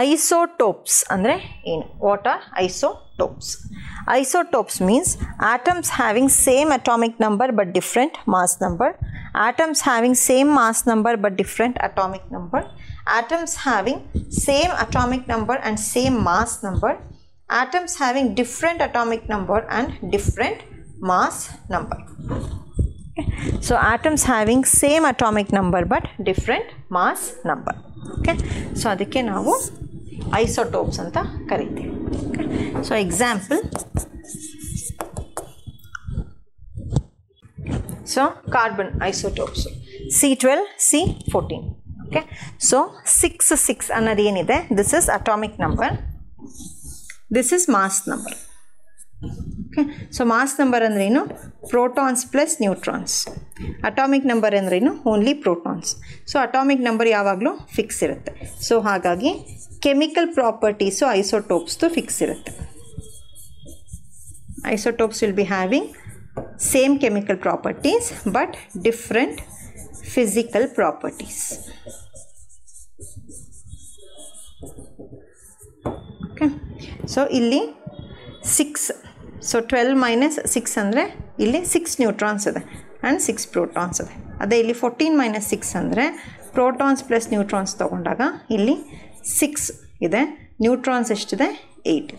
Isotopes andre ಏನು? What are isotopes? Isotopes means atoms having same atomic number but different mass number. Atoms having same mass number but different atomic number. Atoms having same atomic number and same mass number. Atoms having different atomic number and different mass number. Okay. So atoms having same atomic number but different mass number. Okay. So ಅದಕ್ಕೆ ನಾವು isotopes ಅಂತ ಕರೀತೀವಿ. Okay. So example. So carbon isotopes C12 C14. Okay. So 6 ಅನ್ನೋದು ಏನಿದೆ, this is atomic number, this is mass number. Okay. So mass number ಅಂದ್ರೆ ಏನು? Protons plus neutrons. Atomic number ಅಂದ್ರೆ ಏನು? Only protons. So atomic number ಯಾವಾಗಲೂ fix ಇರುತ್ತೆ. So ಹಾಗಾಗಿ chemical properties ಐಸೋಟೋಪ್ಸ್ದು fix ಇರುತ್ತೆ. Isotopes will be having same chemical properties but different physical properties. Okay. So ಇಲ್ಲಿ 6, so 12 minus 6 ಅಂದರೆ ಇಲ್ಲಿ 6 ನ್ಯೂಟ್ರಾನ್ಸ್ ಇದೆ ಆ್ಯಂಡ್ 6 ಪ್ರೋಟಾನ್ಸ್ ಇದೆ. ಅದೇ ಇಲ್ಲಿ 14 minus 6 ಅಂದರೆ ಪ್ರೋಟಾನ್ಸ್ ಪ್ಲಸ್ ನ್ಯೂಟ್ರಾನ್ಸ್ ತೊಗೊಂಡಾಗ ಇಲ್ಲಿ 6 ಇದೆ, ನ್ಯೂಟ್ರಾನ್ಸ್ ಎಷ್ಟಿದೆ? 8.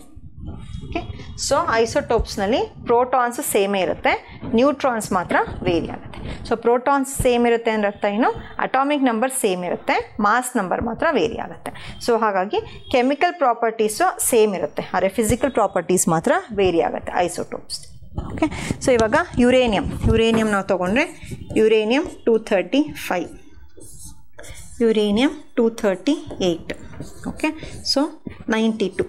ಓಕೆ. ಸೊ ಐಸೋಟೋಪ್ಸ್ನಲ್ಲಿ ಪ್ರೋಟಾನ್ಸ್ ಸೇಮೇ ಇರುತ್ತೆ, ನ್ಯೂಟ್ರಾನ್ಸ್ ಮಾತ್ರ ವೇರಿ ಆಗುತ್ತೆ. ಸೊ ಪ್ರೋಟಾನ್ಸ್ ಸೇಮ್ ಇರುತ್ತೆ ಅಂದರೆ ಅರ್ಥ ಏನು? ಅಟಾಮಿಕ್ ನಂಬರ್ ಸೇಮ್ ಇರುತ್ತೆ, ಮಾಸ್ ನಂಬರ್ ಮಾತ್ರ ವೇರಿ ಆಗುತ್ತೆ. ಸೊ ಹಾಗಾಗಿ ಕೆಮಿಕಲ್ ಪ್ರಾಪರ್ಟೀಸು ಸೇಮ್ ಇರುತ್ತೆ, ಆದರೆ ಫಿಸಿಕಲ್ ಪ್ರಾಪರ್ಟೀಸ್ ಮಾತ್ರ ವೇರಿ ಆಗುತ್ತೆ ಐಸೋಟೋಪ್ಸ್. ಓಕೆ. ಸೊ ಇವಾಗ ಯುರೇನಿಯಂ ನಾವು ತೊಗೊಂಡ್ರೆ uranium 235, uranium 238. Okay. So 92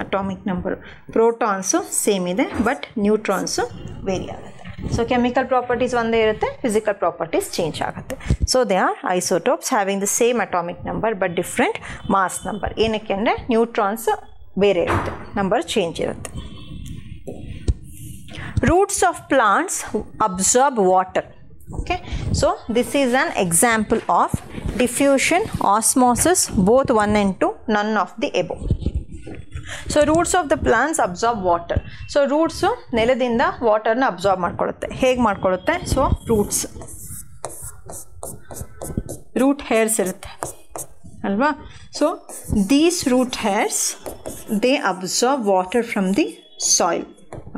atomic number. Protons same ಇದೆ ಬಟ್ ನ್ಯೂಟ್ರಾನ್ಸು ವೇರಿ ಆಗುತ್ತೆ. ಸೊ ಕೆಮಿಕಲ್ ಪ್ರಾಪರ್ಟೀಸ್ ಒಂದೇ ಇರುತ್ತೆ, ಫಿಸಿಕಲ್ ಪ್ರಾಪರ್ಟೀಸ್ ಚೇಂಜ್ ಆಗುತ್ತೆ. So they are isotopes having the same atomic number but different mass number. ಏನಕ್ಕೆ ಅಂದರೆ neutrons ಬೇರೆ ಇರುತ್ತೆ, number change ಇರುತ್ತೆ. Roots of plants absorb water. Okay. So this is an example of diffusion, osmosis, both 1 and 2, none of the above. So roots of the plants absorb water. So roots ನೆಲದಿಂದ ವಾಟರ್ನ absorb ಮಾಡ್ಕೊಳ್ಳುತ್ತೆ. ಹೇಗೆ ಮಾಡ್ಕೊಳ್ಳುತ್ತೆ? So root hairs ಇರುತ್ತೆ ಅಲ್ವಾ? So these root hairs they absorb water from the soil.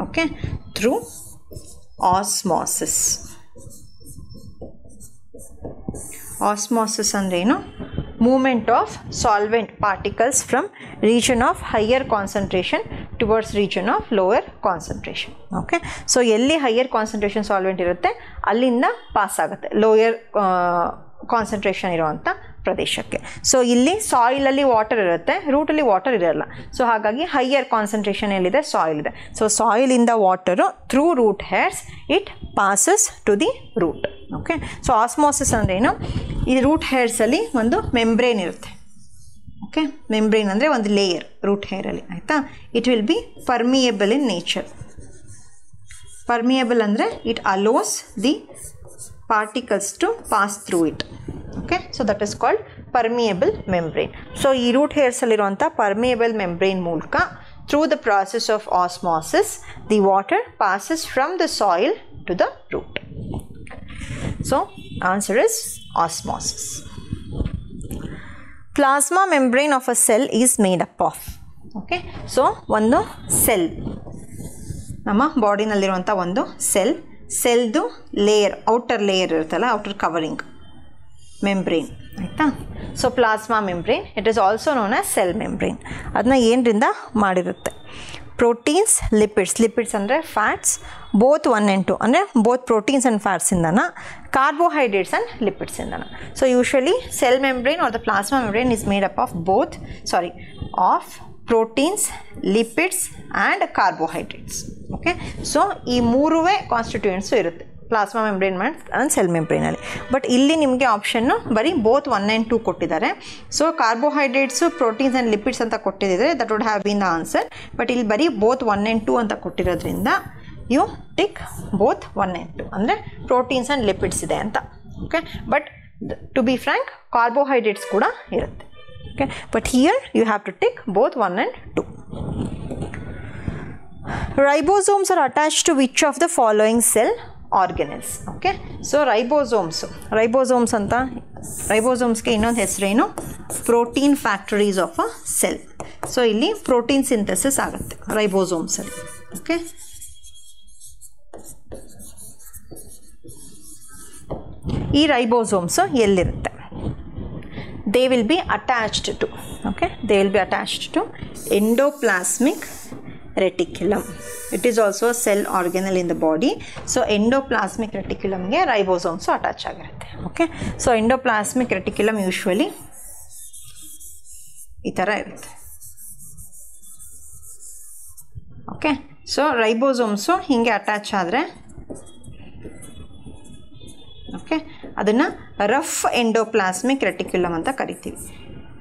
Okay, through osmosis. Osmosis ಅಂದ್ರೆ ಏನು? Movement of solvent particles from region of higher concentration towards region of lower concentration. Okay. So ಎಲ್ಲಿ higher concentration solvent ಇರುತ್ತೆ ಅಲ್ಲಿಂದ pass ಆಗುತ್ತೆ lower concentration ಇರುವಂಥ ಪ್ರದೇಶಕ್ಕೆ. So ಇಲ್ಲಿ ಸಾಯಿಲಲ್ಲಿ ವಾಟರ್ ಇರುತ್ತೆ, ರೂಟಲ್ಲಿ ವಾಟರ್ ಇರಲ್ಲ. ಸೊ ಹಾಗಾಗಿ ಹೈಯರ್ ಕಾನ್ಸಂಟ್ರೇಷನ್ ಎಲ್ಲಿದೆ? ಸಾಯಿಲ್ ಇದೆ. ಸೊ ಸಾಯಿಲಿಂದ water through root hairs it passes to the root. Okay. So osmosis ಅಂದ್ರೇನು? ಈ ರೂಟ್ ಹೇರ್ಸಲ್ಲಿ ಒಂದು ಮೆಂಬ್ರೇನ್ ಇರುತ್ತೆ. ಓಕೆ. ಮೆಂಬ್ರೇನ್ ಅಂದರೆ ಒಂದು ಲೇಯರ್ ರೂಟ್ ಹೇರಲ್ಲಿ, ಆಯಿತಾ? It will be permeable in nature. Permeable ಅಂದರೆ it allows the particles to pass through it. Okay. So that is called permeable membrane. So ಈ root hairs ಅಲ್ಲಿರುವಂಥ permeable membrane ಮೂಲಕ through the process of osmosis the water passes from the soil to the root. So answer is osmosis. Plasma membrane of a cell is made up of. Okay. So ಒಂದು cell, ನಮ್ಮ ಬಾಡಿನಲ್ಲಿರುವಂಥ ಒಂದು ಸೆಲ್ದು layer, outer layer ಇರುತ್ತಲ್ಲ, outer covering membrane, ಆಯಿತಾ? So plasma membrane, it is also known as cell membrane. ಅದನ್ನ ಏನರಿಂದ ಮಾಡಿರುತ್ತೆ? ಪ್ರೋಟೀನ್ಸ್, ಲಿಪಿಡ್ಸ್ ಅಂದರೆ ಫ್ಯಾಟ್ಸ್, ಬೋತ್ 1 and 2 ಅಂದರೆ ಬೋತ್ ಪ್ರೋಟೀನ್ಸ್ ಆ್ಯಂಡ್ ಫ್ಯಾಟ್ಸಿಂದನ, ಕಾರ್ಬೋಹೈಡ್ರೇಟ್ಸ್ ಆ್ಯಂಡ್ ಲಿಪಿಡ್ಸಿಂದನ. So usually cell membrane or the plasma membrane is made up of proteins, lipids and carbohydrates. Okay. So ಈ ಮೂರುವೇ constituents ಇರುತ್ತೆ ಪ್ಲಾಸ್ಮಾ ಮೆಂಬ್ರೇನ್ ಆ್ಯಂಡ್ ಸೆಲ್ ಮೆಂಬ್ರೇನಲ್ಲಿ. But ಇಲ್ಲಿ ನಿಮಗೆ option ಬರೀ ಬೋತ್ 1 and 2 ಕೊಟ್ಟಿದ್ದಾರೆ. So carbohydrates, proteins and lipids ಅಂತ ಕೊಟ್ಟಿದ್ದಾರೆ, that would have been the answer. But ಇಲ್ಲಿ ಬರೀ ಬೋತ್ 1 and 2 ಅಂತ ಕೊಟ್ಟಿರೋದ್ರಿಂದ ಯು ಟಿಕ್ ಬೋತ್ 1 and 2 ಅಂದರೆ ಪ್ರೋಟೀನ್ಸ್ ಆ್ಯಂಡ್ ಲಿಪಿಡ್ಸ್ ಇದೆ ಅಂತ. Okay. But to be frank carbohydrates ಕೂಡ ಇರುತ್ತೆ. Okay, but here you have to tick both 1 and 2. Ribosomes are attached to which of the following cell organelles? Okay, so ribosomes anta ribosomes ke innond hesrenu protein factories of a cell. So illi protein synthesis agutte ribosomes alli. Okay, ee ribosomes ellirutte, they will be attached to, okay, they will be attached to endoplasmic reticulum. It is also a cell organelle in the body. So endoplasmic reticulum ge ribosomes attach agirutte. Okay, so endoplasmic reticulum usually ee tara irutte. Okay, so ribosomes hinge attach adre, okay, adana rough endoplasmic reticulum anta karitivi.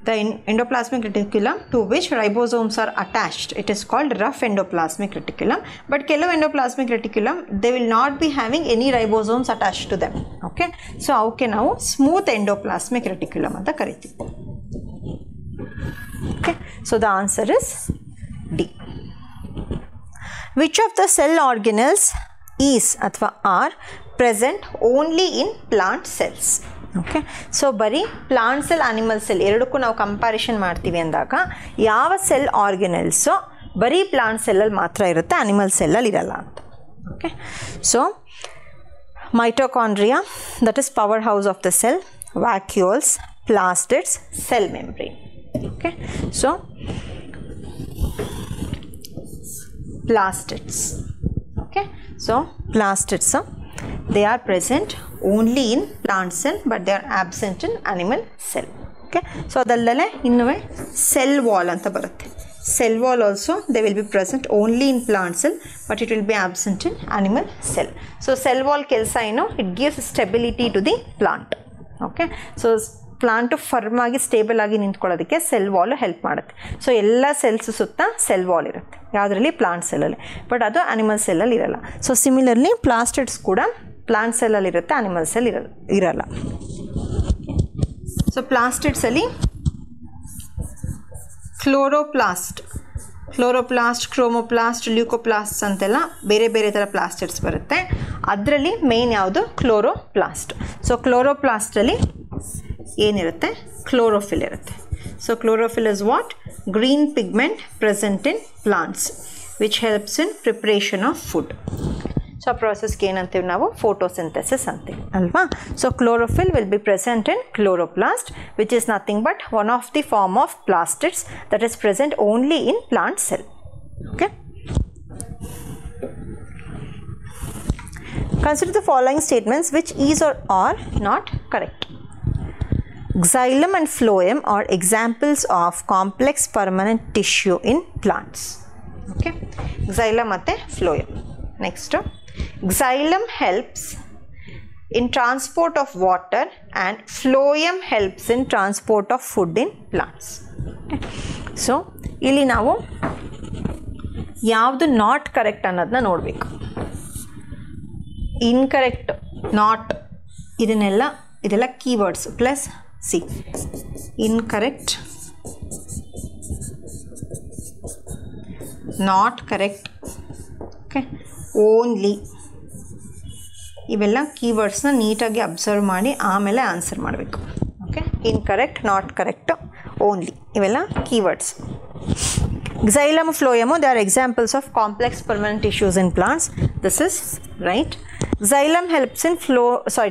The endoplasmic reticulum to which ribosomes are attached, it is called rough endoplasmic reticulum. But kelavu endoplasmic reticulum, they will not be having any ribosomes attached to them. Okay, so avke navu smooth endoplasmic reticulum anta karitivi. Okay, so the answer is D. Which of the cell organelles is athwa are present only in plant cells? Okay, so bari plant cell animal cell ಎರಡಕ್ಕೂ ನಾವು comparison ಮಾಡ್ತೀವಿ ಅಂದಾಗ ಯಾವ cell ಆರ್ಗನೆಲ್ಸ್ ಬರೀ plant cell ಅಲ್ಲಿ ಮಾತ್ರ ಇರುತ್ತೆ, animal cell ಅಲ್ಲಿ ಇರಲ್ಲ ಅಂತ. Okay, so mitochondria, that is power house of the cell, vacuoles, plastids, cell membrane. Okay, so plastids. Okay, so plastids they are present only in plant cell but they are absent in animal cell. Okay, so adallale innuve cell wall anta barutte. Cell wall also they will be present only in plant cell but it will be absent in animal cell. So cell wall kelsa eno, it gives stability to the plant. Okay, so plant firm ಆಗಿ stable ಆಗಿ ನಿಂತ್ಕೊಳ್ಳೋದಕ್ಕೆ cell wall help ಮಾಡುತ್ತೆ. So ಎಲ್ಲ cells ಸುತ್ತ cell wall ಇರುತ್ತೆ, ಯಾವುದರಲ್ಲಿ plant ಸೆಲ್ಲಲ್ಲಿ, but ಅದು animal ಸೆಲ್ಲಲ್ಲಿ ಇರಲ್ಲ. So similarly plastids ಕೂಡ ಪ್ಲಾಂಟ್ ಸೆಲ್ಲಲ್ಲಿ ಇರುತ್ತೆ, ಅನಿಮಲ್ ಸೆಲ್ ಇರಲ್ಲ. ಸೊ ಪ್ಲಾಸ್ಟಿಡ್ಸಲ್ಲಿ ಕ್ಲೋರೋಪ್ಲಾಸ್ಟ್, ಕ್ರೋಮೋಪ್ಲಾಸ್ಟ್, ಲ್ಯೂಕೋಪ್ಲಾಸ್ಟ್ ಅಂತೆಲ್ಲ ಬೇರೆ ಬೇರೆ ಥರ ಪ್ಲಾಸ್ಟಿಡ್ಸ್ ಬರುತ್ತೆ. ಅದರಲ್ಲಿ ಮೇನ್ ಯಾವುದು? ಕ್ಲೋರೋಪ್ಲಾಸ್ಟ್. ಸೊ ಕ್ಲೋರೋಪ್ಲಾಸ್ಟಲ್ಲಿ ಏನಿರುತ್ತೆ? ಕ್ಲೋರೋಫಿಲ್ ಇರುತ್ತೆ. So chlorophyll is what? Green pigment present in plants which helps in preparation of food. So ಆ ಪ್ರಾಸೆಸ್ಗೆ ಏನಂತೀವಿ ನಾವು? ಫೋಟೋಸಿಂಥೆಸಿಸ್ ಅಂತೀವಿ ಅಲ್ವಾ. So chlorophyll will be present in chloroplast which is nothing but one of the form of plastids that is present only in plant cell. Okay, consider the following statements which is or are not correct. Xylem and phloem are examples of complex permanent tissue in plants. Okay, xylem and phloem. Next, xylem helps in transport of water and phloem helps in transport of food in plants. Okay. So ಇಲ್ಲಿ ನಾವು ಯಾವುದು not correct ಅನ್ನೋದನ್ನ ನೋಡಬೇಕು. Incorrect, not, ಇದೆಲ್ಲ keywords. Plus C, incorrect, not correct, okay, only, ಇವೆಲ್ಲ ಕೀವರ್ಡ್ಸ್ನ ನೀಟಾಗಿ observe ಮಾಡಿ ಆಮೇಲೆ ಆನ್ಸರ್ ಮಾಡಬೇಕು. Okay, incorrect, not correct, only, ಇವೆಲ್ಲ keywords. Xylem, phloem, they are examples of complex permanent tissues in plants. This is right. Xylem helps in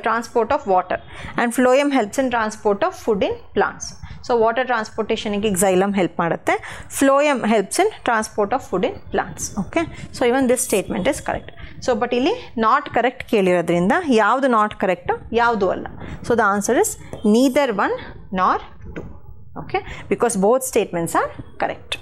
transport of water and phloem helps in transport of food in plants. So water transportation ಗೆ xylem help ಮಾಡುತ್ತೆ, phloem helps in transport of food in plants. Okay, so even this statement is correct. So but ಇಲ್ಲಿ not correct ಕೇಳಿರೋದ್ರಿಂದ ಯಾವುದು not correct, ಯಾವುದು ಅಲ್ಲ. So the answer is neither one nor two. Okay, because both statements are correct.